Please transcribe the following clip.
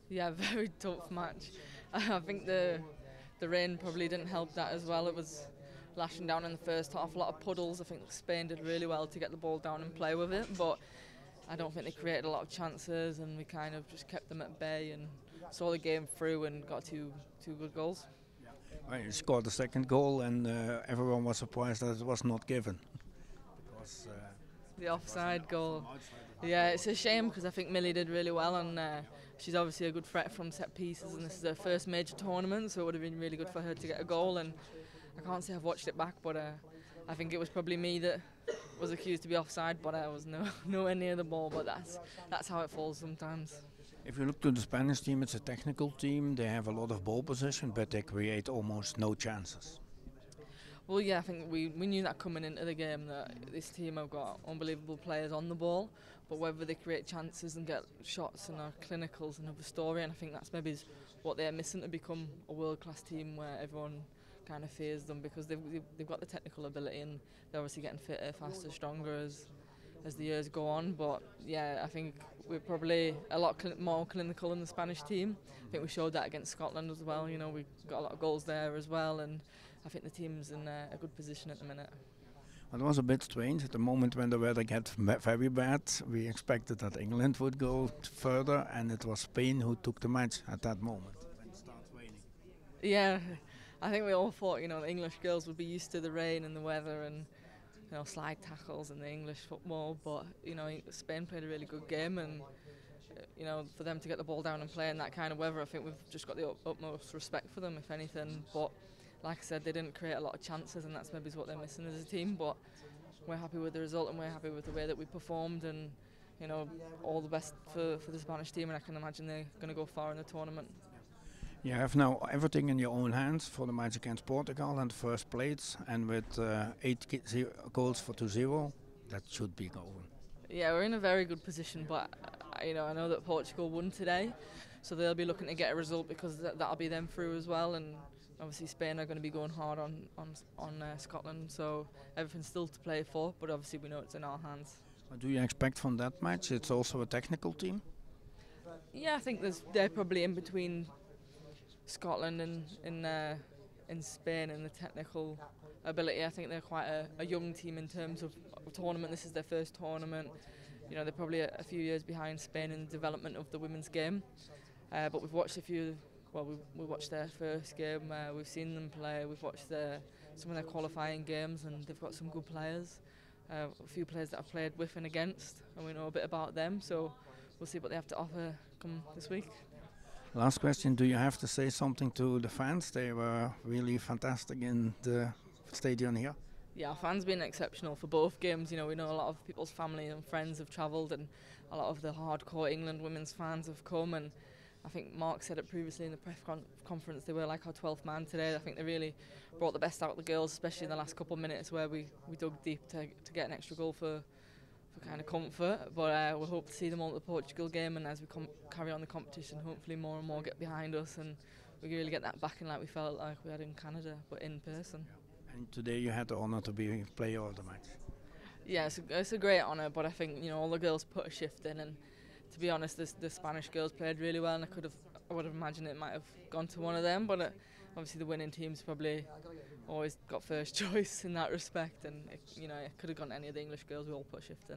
Yeah, very tough match. I think the rain probably didn't help that as well. It was lashing down in the first half, a lot of puddles. I think Spain did really well to get the ball down and play with it, but I don't think they created a lot of chances, and we kind of just kept them at bay and saw the game through and got two good goals. Well, you scored the second goal, and everyone was surprised that it was not given. Because The offside goal. Yeah, it's a shame because I think Millie did really well, and she's obviously a good threat from set pieces, and this is her first major tournament, so it would have been really good for her to get a goal. And I can't say I've watched it back, but I think it was probably me that was accused to be offside, but I was nowhere near the ball. But that's how it falls sometimes. if you look to the Spanish team, it's a technical team. They have a lot of ball possession, but they create almost no chances. Well, yeah, I think we knew that coming into the game, that this team have got unbelievable players on the ball, but whether they create chances and get shots and are clinical is another story, and I think that's maybe what they're missing to become a world-class team where everyone kind of fears them, because they've got the technical ability and they're obviously getting fitter, faster, stronger as the years go on. But yeah, I think we're probably a lot more clinical in the Spanish team. I think we showed that against Scotland as well. You know, we got a lot of goals there as well, and I think the team's in a good position at the minute. It was a bit strange at the moment when the weather got very bad. We expected that England would go further, and it was Spain who took the match at that moment when it started raining. Yeah, I think we all thought, you know, the English girls would be used to the rain and the weather and, you know, slide tackles and the English football, but, you know, Spain played a really good game, and, you know, for them to get the ball down and play in that kind of weather, I think we've just got the utmost respect for them, if anything. But like I said, they didn't create a lot of chances, and that's maybe what they're missing as a team. But we're happy with the result, and we're happy with the way that we performed, and, you know, all the best for the Spanish team, and I can imagine they're going to go far in the tournament. You have now everything in your own hands for the match against Portugal and first place, and with 8 goals for 2-0, that should be going. Yeah, we're in a very good position, but you know, I know that Portugal won today, so they'll be looking to get a result because that'll be them through as well. And obviously Spain are going to be going hard on Scotland, so everything's still to play for. But obviously we know it's in our hands. What do you expect from that match? It's also a technical team. Yeah, I think they're probably in between Scotland and in Spain in the technical ability. I think they're quite a young team in terms of tournament. This is their first tournament. You know, they're probably a few years behind Spain in the development of the women's game. But we've watched we watched their first game. We've seen them play. We've watched some of their qualifying games, and they've got some good players. A few players that I've played with and against, and we know a bit about them. So we'll see what they have to offer come this week. Last question, do you have to say something to the fans? They were really fantastic in the stadium here. Yeah, our fans been exceptional for both games. You know, we know a lot of people's family and friends have travelled, and a lot of the hardcore England women's fans have come, and I think Mark said it previously in the press conference, they were like our 12th man today. I think they really brought the best out of the girls, especially in the last couple of minutes where we dug deep to get an extra goal for kind of comfort. But we'll hope to see them all at the Portugal game, and as we carry on the competition, hopefully more and more get behind us, and we really get that backing like we felt like we had in Canada, but in person. And today you had the honour to be player of the match. Yeah, it's a great honour, but I think, you know, all the girls put a shift in, and to be honest, the Spanish girls played really well, and I would have imagined it might have gone to one of them, but obviously the winning team's probably always got first choice in that respect, and you know, it could have gone to any of the English girls. We all put a shift in.